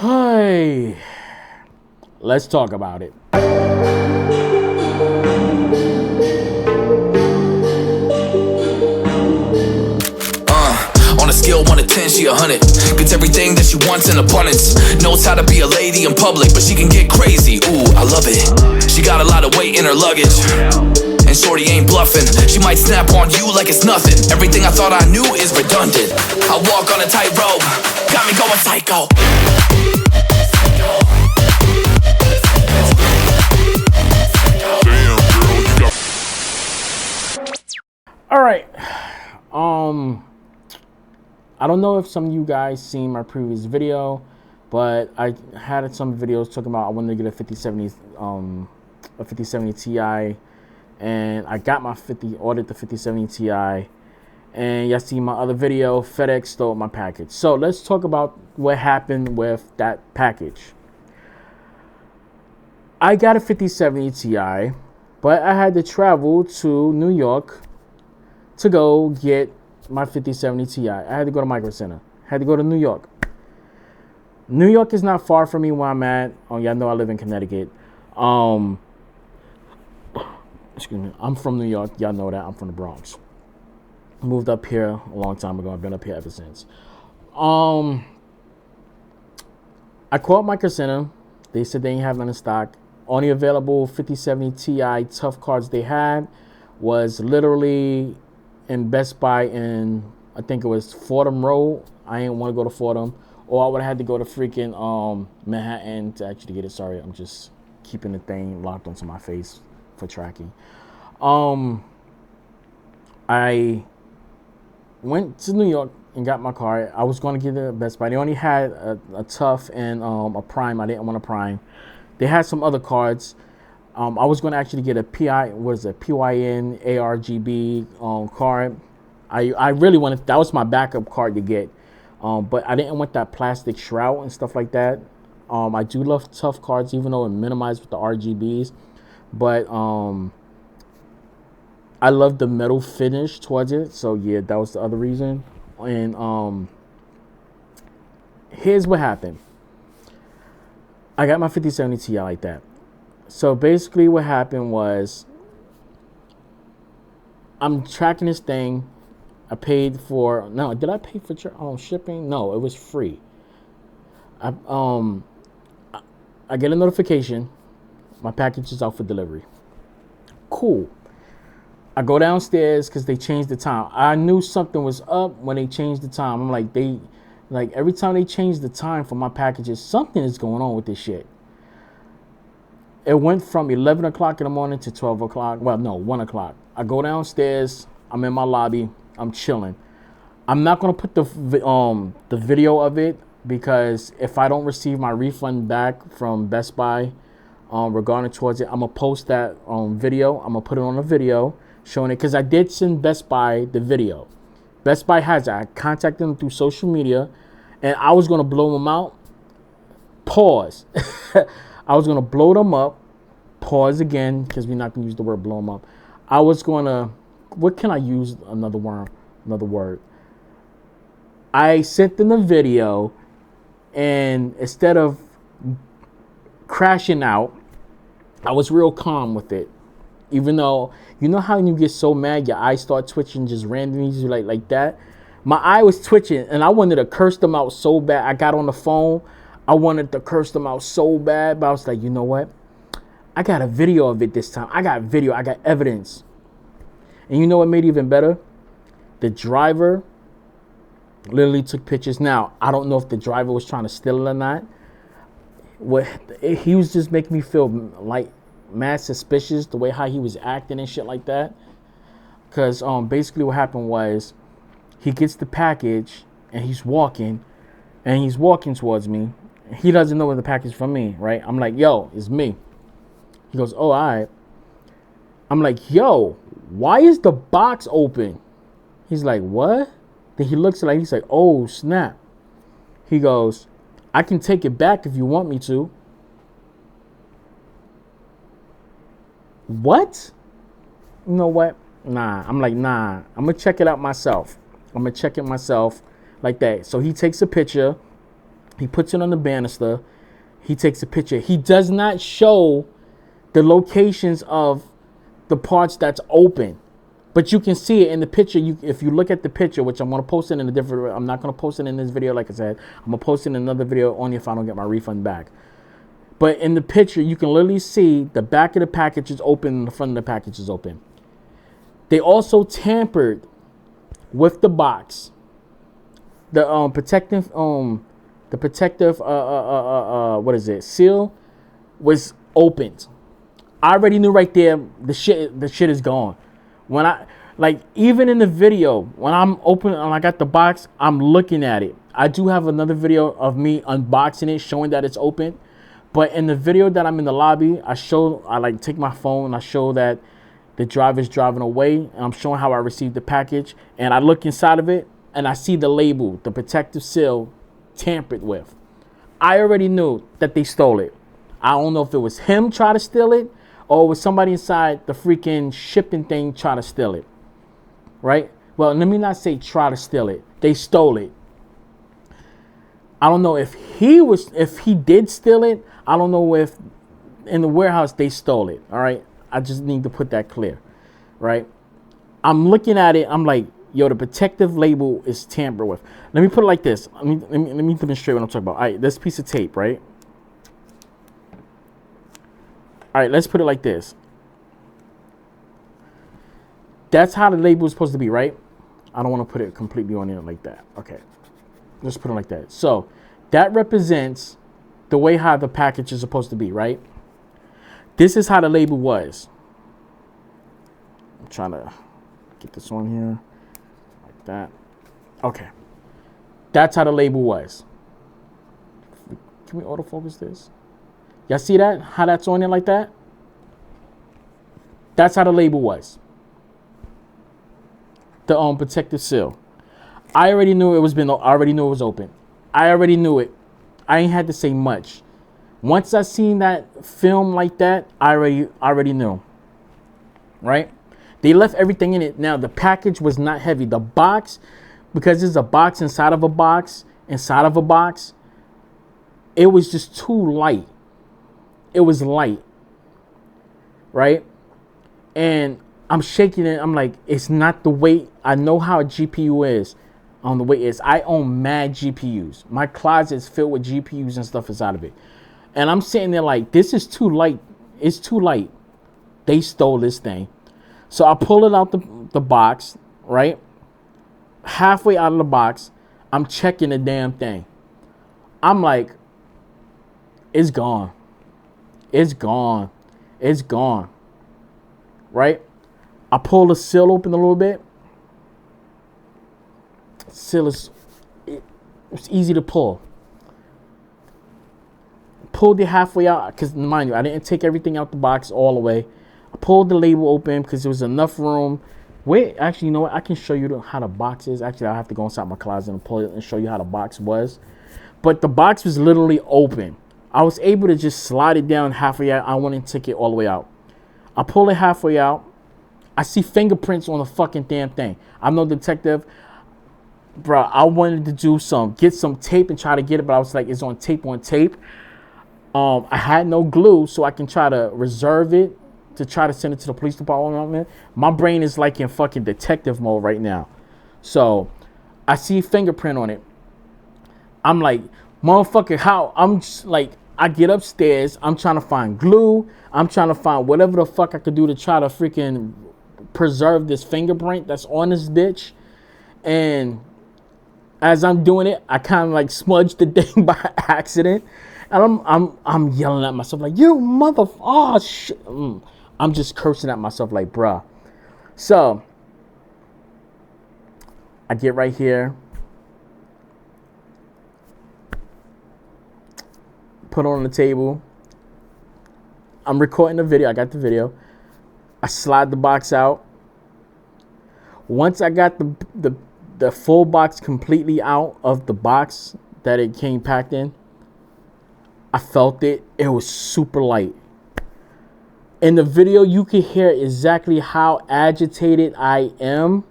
Hey, let's talk about it. On a scale 1 to 10, she 100. Gets everything that she wants in abundance. Knows how to be a lady in public, but she can get crazy. Ooh, I love it. She got a lot of weight in her luggage, and shorty ain't bluffing. She might snap on you like it's nothing. Everything I thought I knew is redundant. I walk on a tightrope, got me going psycho. All right. I don't know if some of you guys seen my previous video, but I had some videos talking about I wanted to get a 5070 Ti, and I got my ordered the 5070 Ti, and y'all see my other video, FedEx stole my package. So let's talk about what happened with that package. I got a 5070 Ti, but I had to travel to New York to go get my 5070 Ti. I had to go to Micro Center. Had to go to New York. New York is not far from me where I'm at. Oh, y'all know I live in Connecticut. Excuse me. I'm from New York. Y'all know that. I'm from the Bronx. Moved up here a long time ago. I've been up here ever since. I called Micro Center. They said they didn't have none in stock. Only available 5070 Ti tough cards they had was literally in Best Buy in, I think it was Fordham Road. I didn't want to go to Fordham, or I would have had to go to freaking Manhattan to actually get it. Sorry, I'm just keeping the thing locked onto my face for tracking. I went to New York and got my card. I was going to get it at Best Buy. They only had a tough and a prime. I didn't want a prime. They had some other cards. I was going to actually get a PYN ARGB card. I really wanted, that was my backup card to get. But I didn't want that plastic shroud and stuff like that. I do love tough cards, even though it minimized with the RGBs. But I love the metal finish towards it. So yeah, that was the other reason. And here's what happened. I got my 5070 Ti like that. So basically what happened was I'm tracking this thing. I paid for, no, did I pay for shipping? No, it was free. I get a notification. My package is out for delivery. Cool. I go downstairs because they changed the time. I knew something was up when they changed the time. I'm like, every time they change the time for my packages, something is going on with this shit. It went from 11 o'clock in the morning to 12 o'clock. Well, no, 1 o'clock. I go downstairs. I'm in my lobby. I'm chilling. I'm not going to put the video of it because if I don't receive my refund back from Best Buy regarding towards it, I'm going to post that video. I'm going to put it on a video showing it because I did send Best Buy the video. Best Buy has it. I contacted them through social media and I was going to blow them out. Pause. I was going to blow them up. Pause again, because we're not going to use the word blow them up. I was going to, what can I use another word? I sent them the video, and instead of crashing out, I was real calm with it. Even though, you know how you get so mad, your eyes start twitching just randomly, like that? My eye was twitching, and I wanted to curse them out so bad. I got on the phone. I wanted to curse them out so bad, but I was like, you know what? I got a video of it this time. I got video. I got evidence. And you know what made it even better? The driver literally took pictures. Now, I don't know if the driver was trying to steal it or not. He was just making me feel like mad suspicious, the way how he was acting and shit like that. Because basically what happened was he gets the package and he's walking towards me. He doesn't know where the package is from me, right? I'm like, yo, it's me. He goes, oh, all right. I'm like, yo, why is the box open? He's like, what? Then he looks like, he's like, oh, snap. He goes, I can take it back if you want me to. What? You know what? Nah. I'm like, nah. I'm going to check it out myself. I'm going to check it myself like that. So he takes a picture. He puts it on the banister. He takes a picture. He does not show the locations of the parts that's open. But you can see it in the picture. If you look at the picture, which I'm going to post it in a different... I'm not going to post it in this video, like I said. I'm going to post it in another video only if I don't get my refund back. But in the picture, you can literally see the back of the package is open and the front of the package is open. They also tampered with the box. The protective what is it, seal was opened. I already knew right there the shit is gone. When I, like, even in the video, when I'm open and I got the box, I'm looking at it. I do have another video of me unboxing it, showing that it's open. But in the video that I'm in the lobby, I like take my phone and I show that the driver's driving away, and I'm showing how I received the package, and I look inside of it and I see the label, the protective seal, tampered with. I already knew that they stole it. I don't know if it was him trying to steal it or it was somebody inside the freaking shipping thing trying to steal it. Right? Well, let me not say try to steal it. They stole it. I don't know if he did steal it. I don't know if in the warehouse they stole it. All right? I just need to put that clear. Right? I'm looking at it. I'm like, yo, the protective label is tampered with. Let me put it like this. Let me demonstrate what I'm talking about. All right, this piece of tape, right? All right, let's put it like this. That's how the label is supposed to be, right? I don't want to put it completely on it like that. Okay, let's put it like that. So that represents the way how the package is supposed to be, right? This is how the label was. I'm trying to get this on here. That. Okay. That's how the label was. Can we autofocus this? Y'all see that? How that's on it like that? That's how the label was. The protective seal. I already knew it was open. I already knew it. I ain't had to say much. Once I seen that film like that, I already knew. Right? They left everything in it. Now, the package was not heavy. The box, because it's a box inside of a box, it was just too light. It was light. Right? And I'm shaking it. I'm like, it's not the weight. I know how a GPU is on the weight is. I own mad GPUs. My closet is filled with GPUs and stuff inside of it. And I'm sitting there like, this is too light. It's too light. They stole this thing. So I pull it out the box, right? Halfway out of the box, I'm checking the damn thing. I'm like, it's gone. It's gone. It's gone. Right? I pull the seal open a little bit. Seal is, it's easy to pull. Pulled it halfway out, because mind you, I didn't take everything out the box all the way. I pulled the label open because there was enough room. Wait, actually, you know what? I can show you how the box is. Actually, I have to go inside my closet and pull it and show you how the box was. But the box was literally open. I was able to just slide it down halfway out. I wouldn't take it all the way out. I pull it halfway out. I see fingerprints on the fucking damn thing. I'm no detective. Bro, I wanted to get some tape and try to get it, but I was like, it's on tape. I had no glue, so I can try to reserve it to try to send it to the police department. My brain is like in fucking detective mode right now. So I see a fingerprint on it. I'm like, motherfucker, how? I'm just like, I get upstairs. I'm trying to find glue. I'm trying to find whatever the fuck I could do to try to freaking preserve this fingerprint that's on this bitch. And as I'm doing it, I kind of like smudged the thing by accident. And I'm yelling at myself like, you oh shit. I'm just cursing at myself like, bruh. So I get right here, put it on the table. I'm recording the video. I got the video. I slide the box out. Once I got the full box completely out of the box that it came packed in, I felt it. It was super light. In the video, you can hear exactly how agitated I am.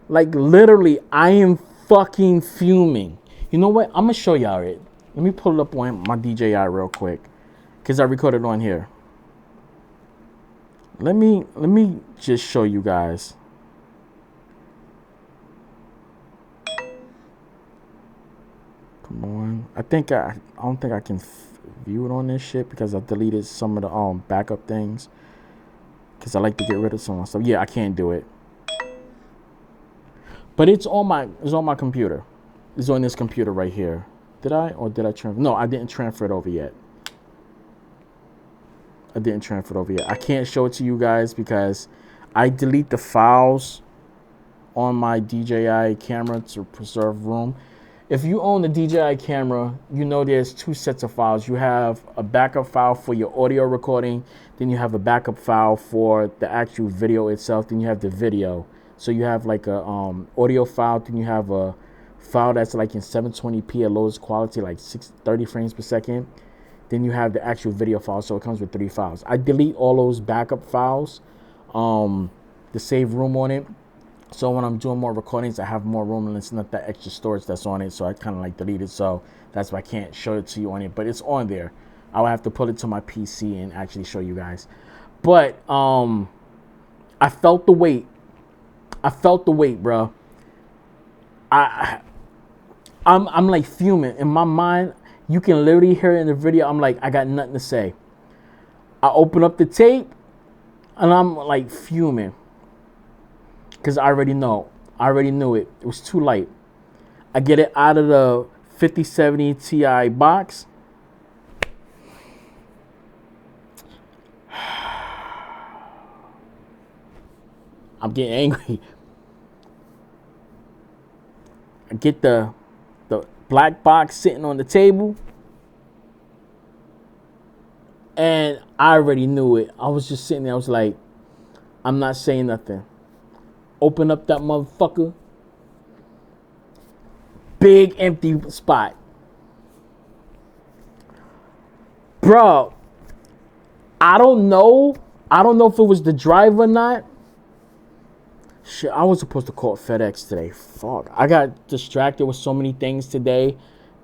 Like, literally, I am fucking fuming. You know what? I'm gonna show y'all it. Let me pull it up on my DJI real quick, cause I recorded on here. Let me just show you guys. Come on. I don't think I can view it on this shit because I deleted some of the backup things. Cause I like to get rid of some stuff. Yeah, I can't do it. But it's on my computer. It's on this computer right here. Did I transfer? No, I didn't transfer it over yet. I can't show it to you guys because I delete the files on my DJI camera to preserve room. If you own the DJI camera, you know there's two sets of files. You have a backup file for your audio recording, then you have a backup file for the actual video itself, then you have the video. So you have like a audio file, then you have a file that's like in 720p at lowest quality, like 30 frames per second. Then you have the actual video file, so it comes with 3 files. I delete all those backup files to save room on it. So when I'm doing more recordings, I have more room and it's not that extra storage that's on it. So I kind of like delete it. So that's why I can't show it to you on it, but it's on there. I'll have to put it to my PC and actually show you guys. But I felt the weight. Bro. I'm like fuming in my mind. You can literally hear it in the video. I'm like, I got nothing to say. I open up the tape and I'm like fuming. Because I already know. I already knew it. It was too light. I get it out of the 5070 Ti box. I'm getting angry. I get the black box sitting on the table. And I already knew it. I was just sitting there. I was like, I'm not saying nothing. Open up that motherfucker. Big empty spot. Bro, I don't know. I don't know if it was the drive or not. Shit, I was supposed to call FedEx today. Fuck. I got distracted with so many things today.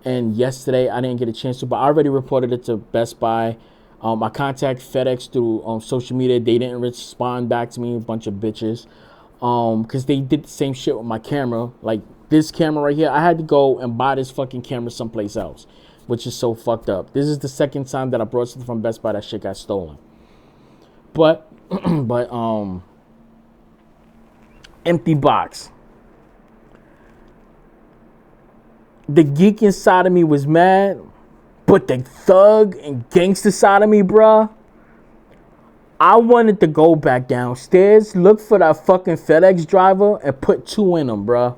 And yesterday, I didn't get a chance to. But I already reported it to Best Buy. I contacted FedEx through social media. They didn't respond back to me. A bunch of bitches. Because they did the same shit with my camera. Like, this camera right here. I had to go and buy this fucking camera someplace else. Which is so fucked up. This is the second time that I brought something from Best Buy. That shit got stolen. But, empty box. The geek inside of me was mad, but the thug and gangster side of me, bruh, I wanted to go back downstairs, look for that fucking FedEx driver, and put 2 in them, bruh.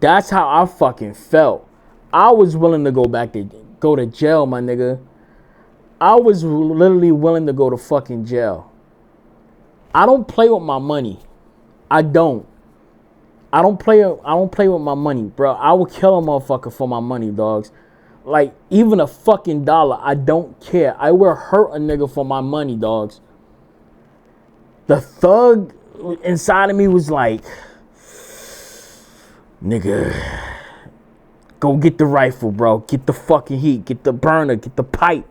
That's how I fucking felt. I was willing to go to jail, my nigga. I was literally willing to go to fucking jail. I don't play with my money. I don't play with my money, bro. I will kill a motherfucker for my money, dogs. Like, even a fucking dollar, I don't care. I will hurt a nigga for my money, dogs. The thug inside of me was like, nigga, go get the rifle, bro. Get the fucking heat. Get the burner. Get the pipe.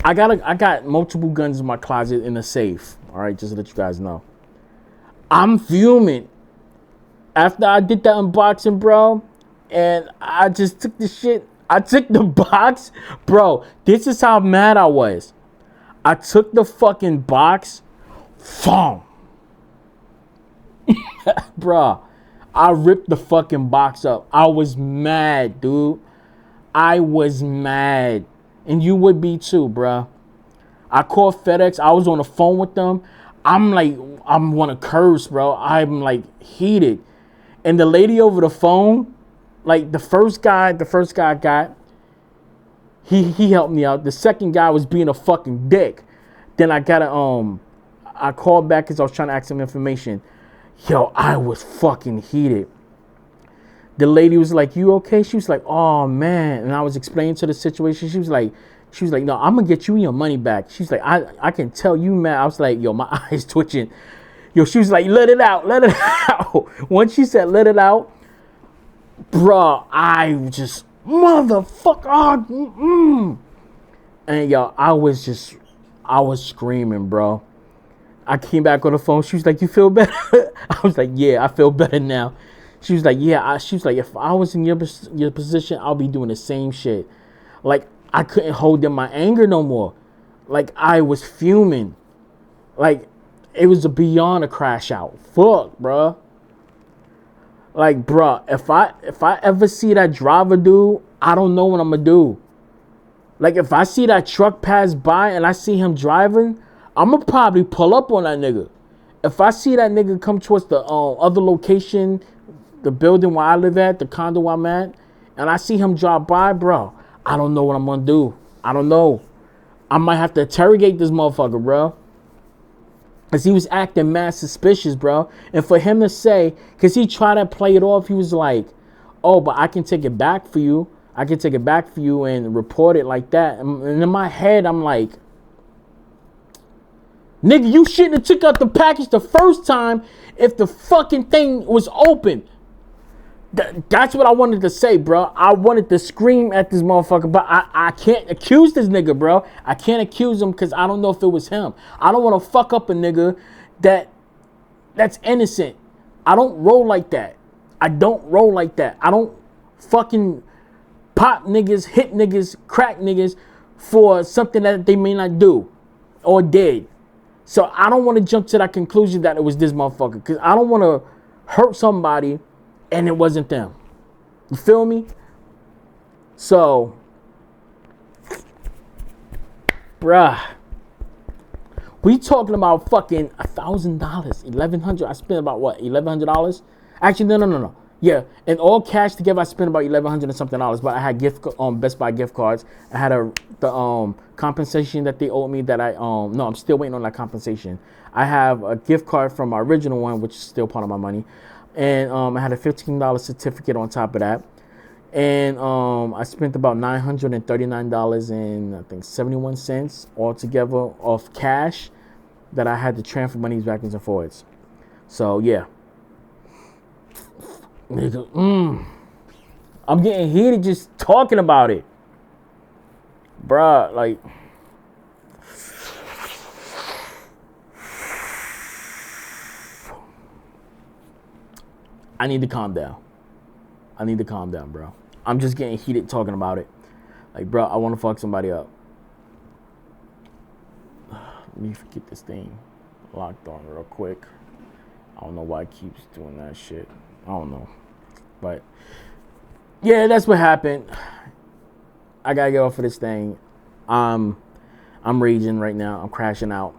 I got multiple guns in my closet in a safe. All right, just to let you guys know. I'm fuming. After I did that unboxing, bro, and I just took the shit. I took the box. Bro, this is how mad I was. I took the fucking box. Phone. Bro, I ripped the fucking box up. I was mad, dude. I was mad. And you would be too, bro. I called FedEx. I was on the phone with them. I'm like, I want to curse, bro. I'm like heated. And the lady over the phone, like the first guy I got, he helped me out. The second guy was being a fucking dick. Then I got I called back because I was trying to ask him information. Yo, I was fucking heated. The lady was like, you okay? She was like, oh man. And I was explaining to the situation. She was like, no, I'm gonna get you your money back. She's like, I can tell you, man. I was like, yo, my eyes twitching. Yo, she was like, let it out. Once she said let it out, Bruh, I just, motherfucker. And yo, I was screaming, bro. I came back on the phone. She was like, "You feel better?" I was like, "Yeah, I feel better now." She was like, "Yeah." She was like, "If I was in your position, I'll be doing the same shit." Like, I couldn't hold in my anger no more. Like, I was fuming. Like, it was beyond a crash out. Fuck, bruh. Like, bruh, if I ever see that driver dude, I don't know what I'm gonna do. Like, if I see that truck pass by and I see him driving, I'm gonna probably pull up on that nigga. If I see that nigga come towards the other location, the building where I live at, the condo where I'm at, and I see him drive by, bro, I don't know what I'm gonna do. I don't know. I might have to interrogate this motherfucker, bro. Because he was acting mad suspicious, bro. And for him to say, because he tried to play it off, he was like, "Oh, but I can take it back for you. I can take it back for you and report it like that." And in my head, I'm like, nigga, you shouldn't have took out the package the first time if the fucking thing was open. That's what I wanted to say, bro. I wanted to scream at this motherfucker, but I can't accuse this nigga, bro. I can't accuse him because I don't know if it was him. I don't want to fuck up a nigga that's innocent. I don't roll like that. I don't roll like that. I don't fucking pop niggas, hit niggas, crack niggas for something that they may not do or did. So I don't want to jump to that conclusion that it was this motherfucker because I don't want to hurt somebody and it wasn't them. You feel me? So, bruh, we talking about fucking $1,000, $1,100. I spent about what, $1,100? Actually, no. Yeah, in all cash together, I spent about $1,100 and something dollars. But I had Best Buy gift cards. I had the compensation that they owed me that no, I'm still waiting on that compensation. I have a gift card from my original one, which is still part of my money. And I had a $15 certificate on top of that. And I spent about $939 and I think 71 cents altogether off cash that I had to transfer monies backwards and forwards. So yeah. Nigga, I'm getting heated just talking about it. Bruh, like, I need to calm down. Bro. I'm just getting heated talking about it. Like, bro, I want to fuck somebody up. Let me get this thing locked on real quick. I don't know why it keeps doing that shit. I don't know. But, yeah, that's what happened. I gotta get off of this thing. I'm raging right now. I'm crashing out.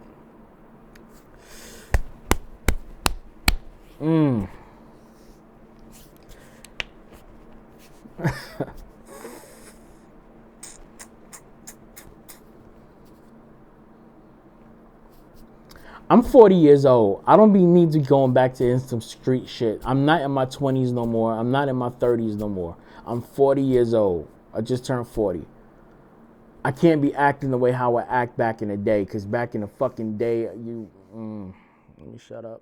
I'm 40 years old. I don't need to going back to some street shit. I'm not in my 20s no more. I'm not in my 30s no more. I'm 40 years old. I just turned 40. I can't be acting the way how I act back in the day, because back in the fucking day, let me shut up.